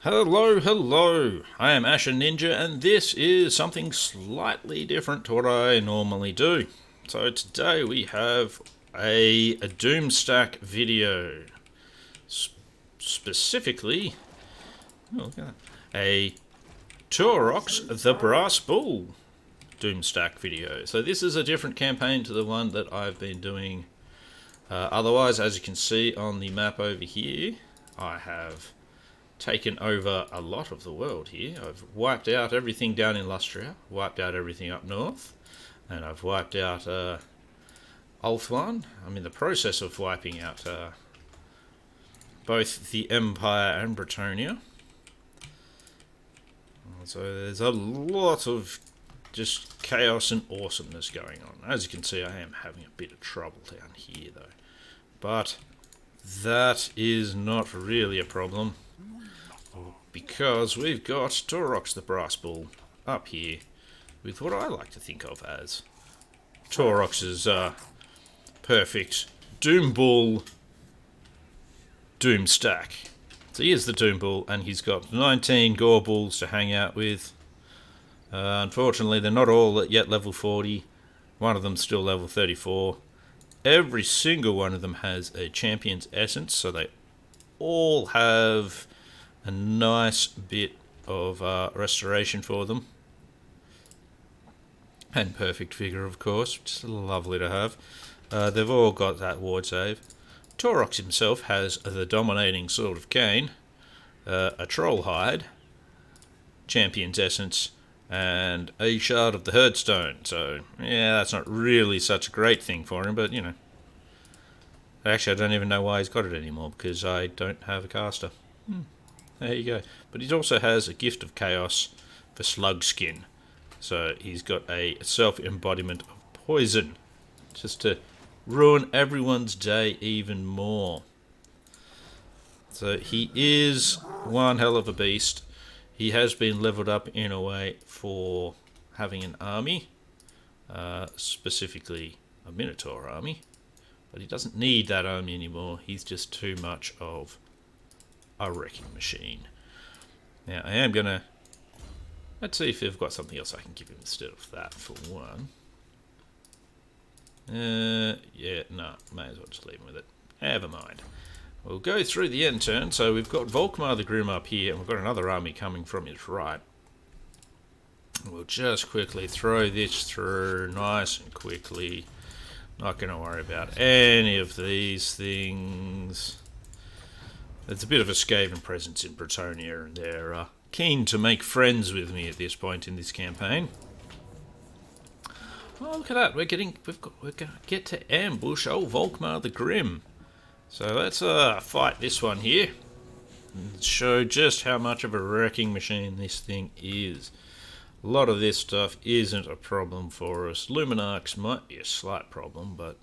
Hello, hello. I am Ashen Ninja, and this is something slightly different to what I normally do. So today we have a Doomstack video, specifically, look at that, a Taurox the Brass Bull Doomstack video. So this is a different campaign to the one that I've been doing. Otherwise, as you can see on the map over here, I have taken over a lot of the world here. I've wiped out everything down in Lustria, wiped out everything up north, and I've wiped out Ulthuan. I'm in the process of wiping out both the Empire and Bretonnia. So there's a lot of just chaos and awesomeness going on. As you can see, I am having a bit of trouble down here though. But that is not really a problem, because we've got Taurox the Brass Bull up here with what I like to think of as Taurox's perfect Doom Bull Doom Stack. So here's the Doom Bull, and he's got 19 Gore Bulls to hang out with. Unfortunately, they're not all yet level 40. One of them's still level 34. Every single one of them has a Champion's Essence, so they all have a nice bit of restoration for them. And perfect figure, of course, which is lovely to have. They've all got that ward save. Taurox himself has the dominating Sword of Cain, a Troll Hide, Champion's Essence, and a Shard of the Herdstone. So, yeah, that's not really such a great thing for him, but, you know. Actually, I don't even know why he's got it anymore, because I don't have a caster. There you go. But he also has a Gift of Chaos for Slug Skin. So he's got a self-embodiment of poison, just to ruin everyone's day even more. So he is one hell of a beast. He has been leveled up in a way for having an army, specifically a Minotaur army. But he doesn't need that army anymore. He's just too much of a wrecking machine. Now I am gonna, let's see if I've got something else I can give him instead of that for one. Yeah, no, may as well just leave him with it. Never mind. We'll go through the end turn. So we've got Volkmar the Grim up here, and we've got another army coming from his right. We'll just quickly throw this through nice and quickly. Not going to worry about any of these things. There's a bit of a Skaven presence in Bretonnia, and they're keen to make friends with me at this point in this campaign. Oh, look at that! We're going to get to ambush old Volkmar the Grim. So let's fight this one here and show just how much of a wrecking machine this thing is. A lot of this stuff isn't a problem for us. Luminarchs might be a slight problem, but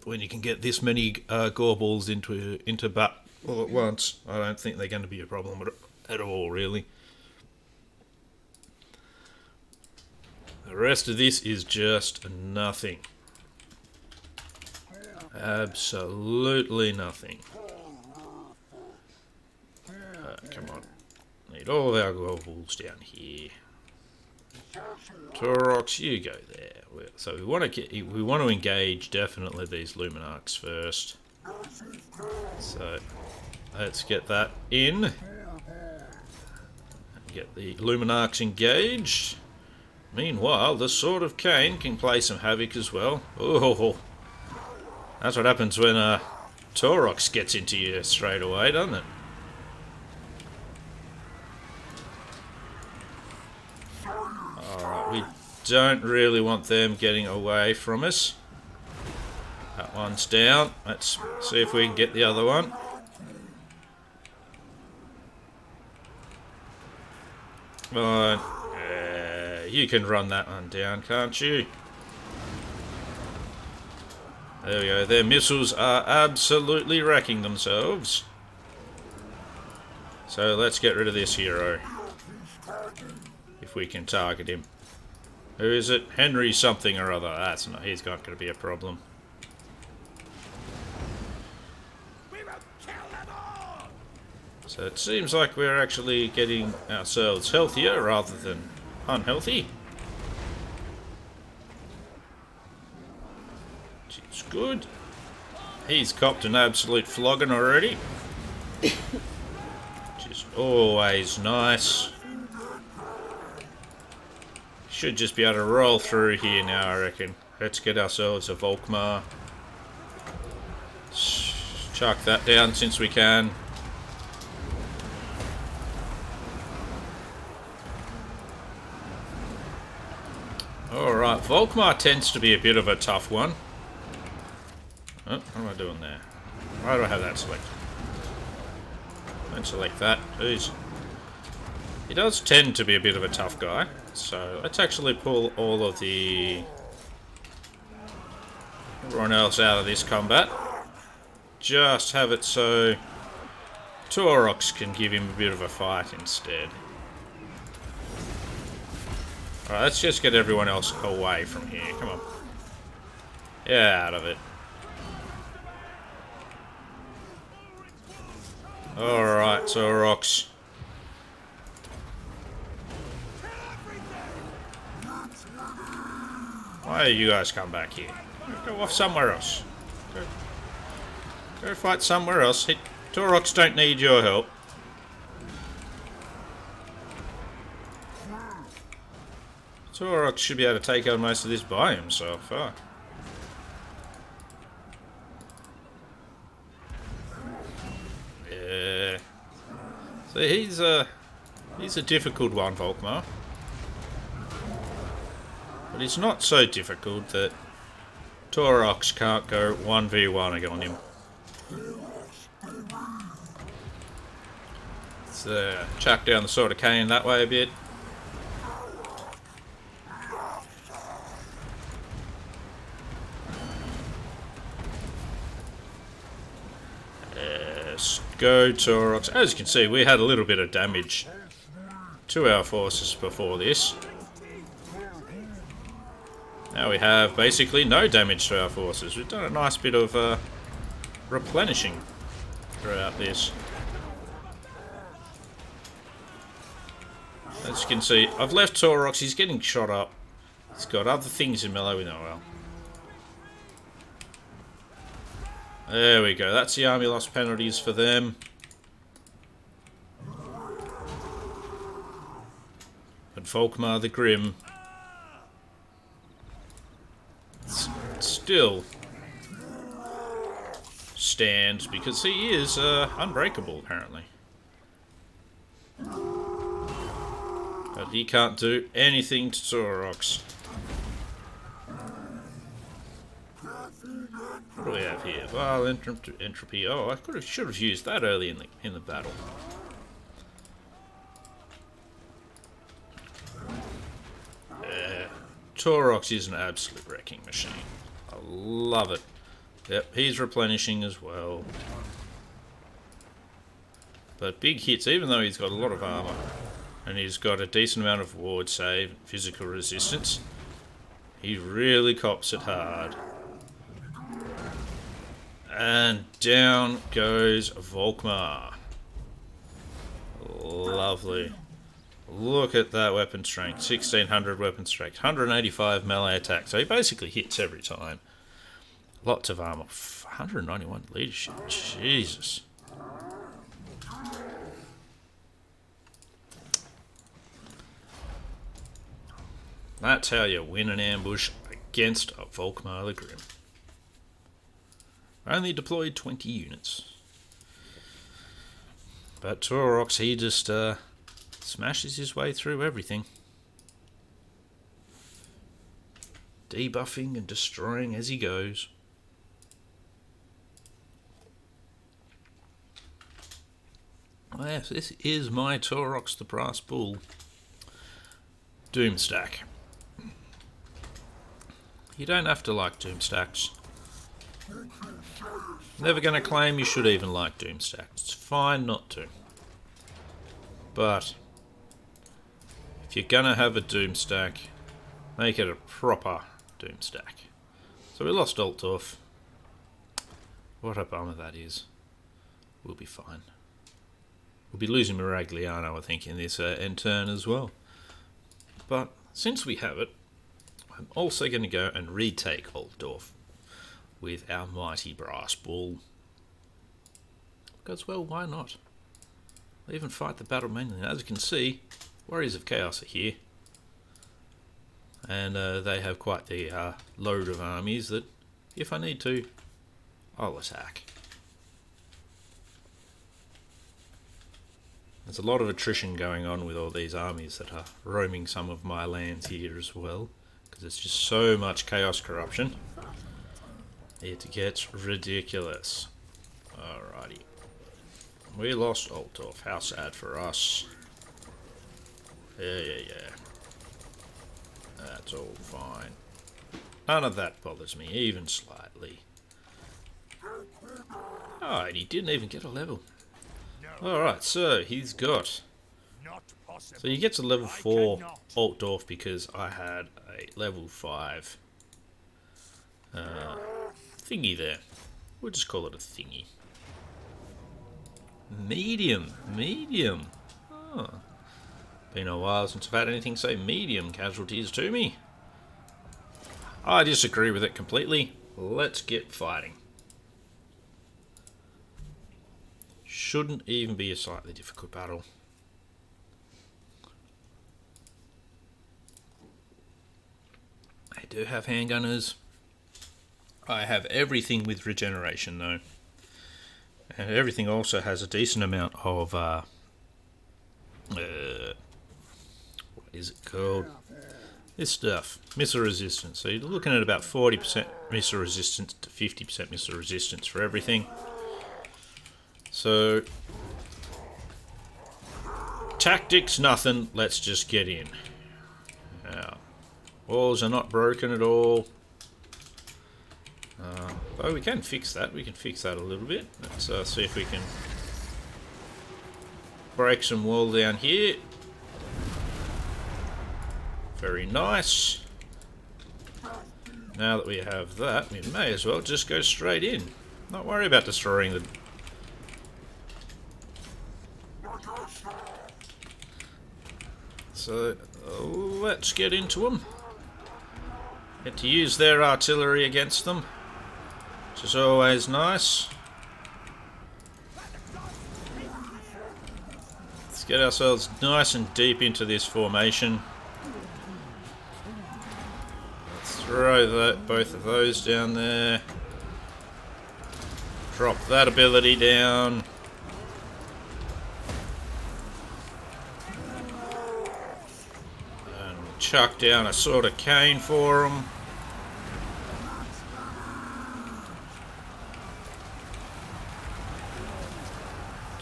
when you can get this many gore balls into bat all at once, I don't think they're going to be a problem at all, really. The rest of this is just nothing. Absolutely nothing. Come on. Need all of our gore balls down here. Taurox, you go there. So we want to engage definitely these Luminarchs first. So let's get that in. Get the Luminarchs engaged. Meanwhile, the Sword of Cain can play some havoc as well. Oh, that's what happens when Taurox gets into you straight away, doesn't it? Alright, we don't really want them getting away from us. That one's down. Let's see if we can get the other one. Come on. You can run that one down, can't you? There we go. Their missiles are absolutely wrecking themselves. So let's get rid of this hero. If we can target him. Who is it? Henry something or other. That's not. He's not going to be a problem. So it seems like we're actually getting ourselves healthier rather than unhealthy. It's good. He's copped an absolute flogging already. Which is always nice. Should just be able to roll through here now, I reckon. Let's get ourselves a Volkmar. Chuck that down since we can. Alright, Volkmar tends to be a bit of a tough one. Oh, what am I doing there? Why do I have that selected? Don't select that. Jeez. He does tend to be a bit of a tough guy. So let's actually pull all of everyone else out of this combat. Just have it so Taurox can give him a bit of a fight instead. Alright, let's just get everyone else away from here. Come on. Yeah, out of it. Alright, Taurox. Why do you guys come back here? Go off somewhere else. Go fight somewhere else. Taurox don't need your help. Taurox should be able to take out most of this by himself. Fuck. Yeah. So he's a difficult one, Volkmar. But it's not so difficult that Taurox can't go 1v1 on him. Let's chuck down the Sword of Cain that way a bit. Go Taurox. As you can see, we had a little bit of damage to our forces before this. Now we have basically no damage to our forces. We've done a nice bit of replenishing throughout this. As you can see, I've left Taurox. He's getting shot up. He's got other things in melee we know well. There we go. That's the army loss penalties for them. But Volkmar the Grim still stands because he is unbreakable apparently. But he can't do anything to Taurox. What do we have here? Vile entropy. Oh, I should have used that early in the battle. Taurox is an absolute wrecking machine. I love it. Yep, he's replenishing as well. But big hits, even though he's got a lot of armor, and he's got a decent amount of ward save, physical resistance, he really cops it hard. And down goes Volkmar. Lovely. Look at that weapon strength. 1600 weapon strength. 185 melee attack. So he basically hits every time. Lots of armor. 191 leadership. Jesus. That's how you win an ambush against a Volkmar the Grim. Only deployed 20 units. But Taurox, he just smashes his way through everything. Debuffing and destroying as he goes. Oh yes, this is my Taurox the Brass Bull. Doomstack. You don't have to like Doomstacks. Never going to claim you should even like Doomstack. It's fine not to. But if you're going to have a Doomstack, make it a proper Doomstack. So we lost Altdorf. What a bummer that is. We'll be fine. We'll be losing Miragliano, I think, in this end turn as well. But since we have it, I'm also going to go and retake Altdorf with our mighty brass ball. Because, well, why not? I'll even fight the battle manually. As you can see, Warriors of Chaos are here. And they have quite the load of armies that, if I need to, I'll attack. There's a lot of attrition going on with all these armies that are roaming some of my lands here as well, because there's just so much chaos corruption. It gets ridiculous. Alrighty. We lost Altdorf. How sad for us. Yeah. That's all fine. None of that bothers me, even slightly. Oh, and he didn't even get a level. Alright, so he's got... So you get to level 4 Altdorf because I had a level 5 thingy there. We'll just call it a thingy. Medium. Oh. Been a while since I've had anything say medium casualties to me. I disagree with it completely. Let's get fighting. Shouldn't even be a slightly difficult battle. I do have handgunners. I have everything with regeneration though. And everything also has a decent amount of what is it called? This stuff, missile resistance. So you're looking at about 40% missile resistance to 50% missile resistance for everything. So, tactics, nothing. Let's just get in. Now, walls are not broken at all. Oh, we can fix that. We can fix that a little bit. Let's see if we can break some wall down here. Very nice. Now that we have that, we may as well just go straight in. Not worry about destroying the... So, let's get into them. Get to use their artillery against them, which is always nice. Let's get ourselves nice and deep into this formation. Let's throw both of those down there. Drop that ability down. Chuck down a sort of cane for them.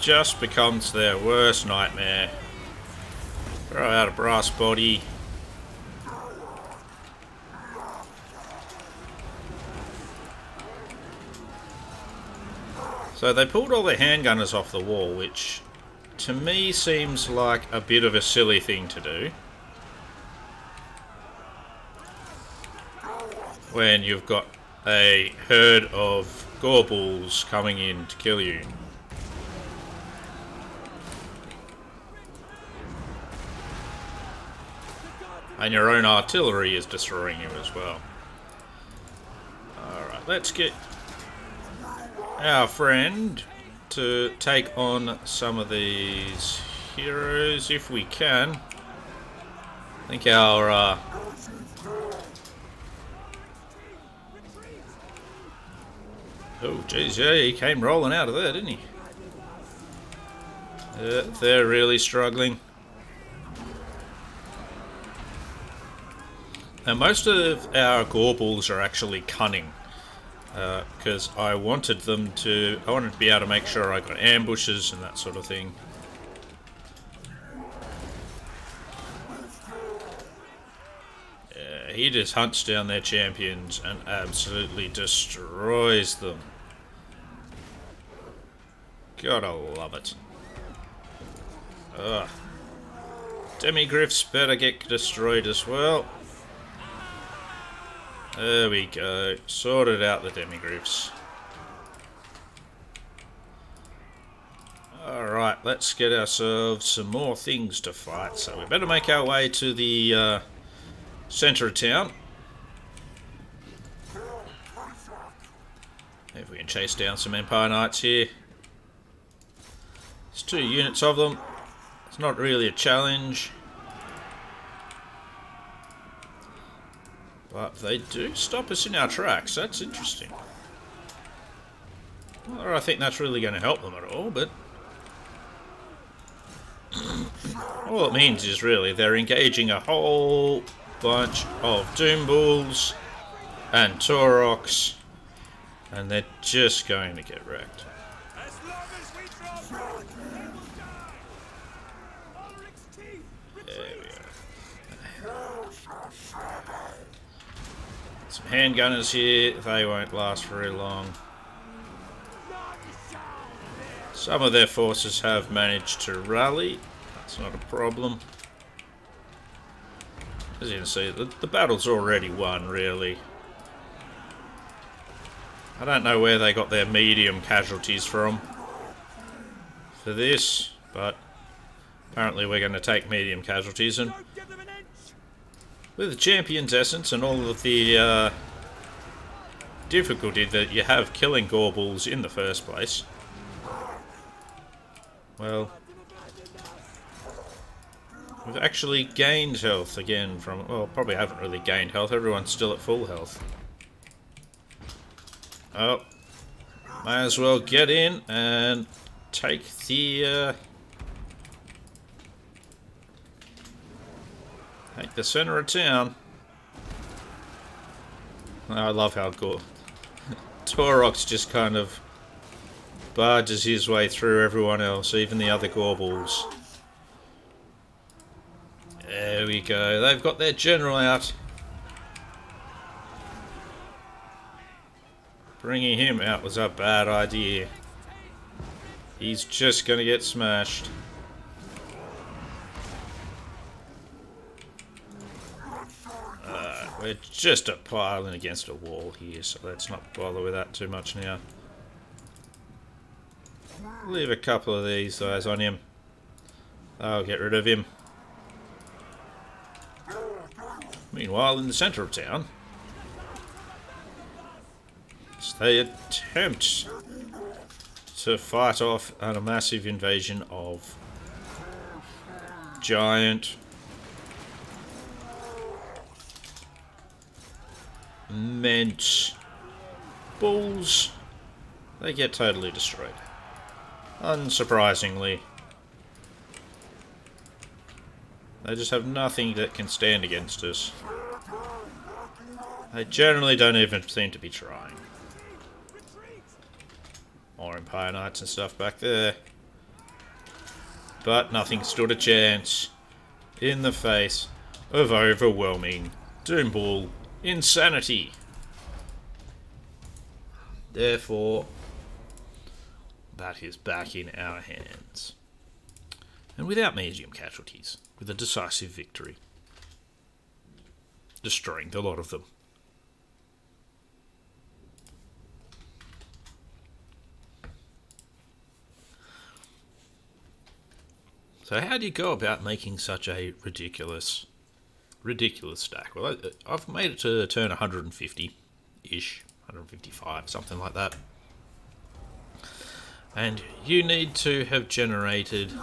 Just becomes their worst nightmare. Throw out a brass body. So they pulled all their handgunners off the wall, which to me seems like a bit of a silly thing to do. When you've got a herd of gorbals coming in to kill you. And your own artillery is destroying you as well. Alright, let's get our friend to take on some of these heroes if we can. I think our... Oh, geez, yeah, he came rolling out of there, didn't he? They're really struggling. Now, most of our gorbals are actually cunning, because I wanted to be able to make sure I got ambushes and that sort of thing. He just hunts down their champions and absolutely destroys them. Gotta love it. Ugh. Demigryphs better get destroyed as well. There we go. Sorted out the Demigryphs. Alright, let's get ourselves some more things to fight. So we better make our way to the centre of town. If we can chase down some Empire Knights here. There's 2 units of them. It's not really a challenge. But they do stop us in our tracks. That's interesting. Not that I think that's really going to help them at all, but all it means is really they're engaging a whole bunch of Doom Bulls and Taurox, and they're just going to get wrecked. There we go. Some handgunners here, they won't last very long. Some of their forces have managed to rally. That's not a problem. As you can see, the battle's already won, really. I don't know where they got their medium casualties from for this, but apparently we're going to take medium casualties, and with the Champion's Essence and all of the difficulty that you have killing Gorbals in the first place, well, we've actually gained health again from... Well, probably haven't really gained health. Everyone's still at full health. Oh, may as well get in and take the... take the centre of town. I love how good Taurox just kind of barges his way through everyone else, even the other Gorbals. There we go. They've got their general out. Bringing him out was a bad idea. He's just going to get smashed. We're just a piling against a wall here, so let's not bother with that too much now. Leave a couple of these guys on him. I'll get rid of him. Meanwhile, in the centre of town, they attempt to fight off a massive invasion of giant immense bulls. They get totally destroyed. Unsurprisingly. They just have nothing that can stand against us. They generally don't even seem to be trying. More Empire Knights and stuff back there. But nothing stood a chance in the face of overwhelming Doom Bull insanity. Therefore, that is back in our hands. And without medium casualties, with a decisive victory. Destroying the lot of them. So how do you go about making such a ridiculous stack? Well, I've made it to turn 150-ish, 155, something like that. And you need to have generated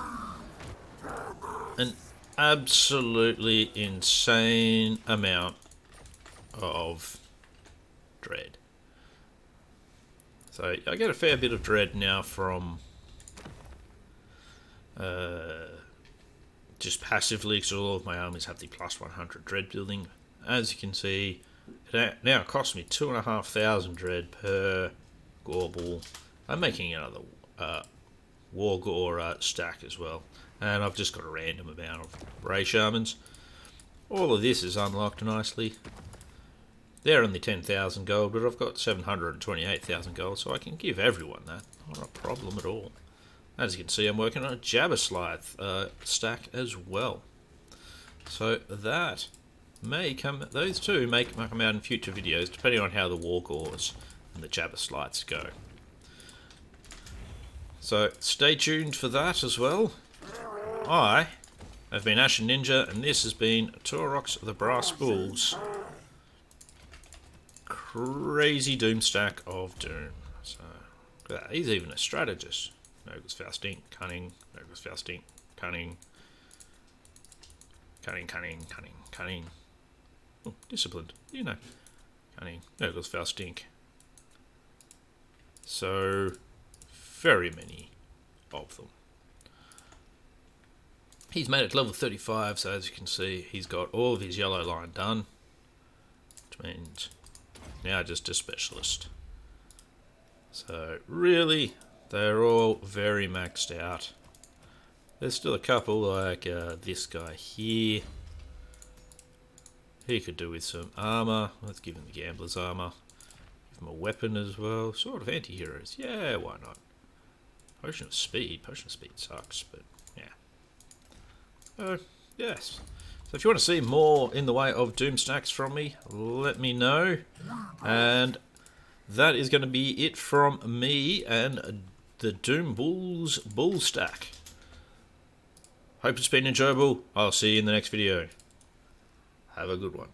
an absolutely insane amount of dread. So I get a fair bit of dread now from just passively, because all of my armies have the plus 100 dread building. As you can see, it now costs me 2,500 dread per Gorbal. I'm making another War Gore stack as well, and I've just got a random amount of Ray Shamans. All of this is unlocked nicely. They're only 10,000 gold, but I've got 728,000 gold, so I can give everyone that. Not a problem at all. As you can see, I'm working on a Jabberslith stack as well. So that may come, those two may come out in future videos, depending on how the War Gores and the Jabbersliths go. So stay tuned for that as well. I have been Ashen Ninja, and this has been Taurox the Brass Bulls. Crazy doom stack of doom. So he's even a strategist. Nogle's Faustine, cunning. Nogle's Faustine, cunning. Cunning. Oh, disciplined, you know. Cunning. Nogle's Faustine. So very many of them. He's made it to level 35, so as you can see, he's got all of his yellow line done, which means now just a specialist. So really, they're all very maxed out. There's still a couple like this guy here. He could do with some armor. Let's give him the gambler's armor. Give him a weapon as well. Sort of anti-heroes. Yeah, why not? Potion of speed. Potion of speed sucks, but yeah. Yes. So if you want to see more in the way of doom stacks from me, let me know. And that is going to be it from me and the Doom Bulls Bull Stack. Hope it's been enjoyable. I'll see you in the next video. Have a good one.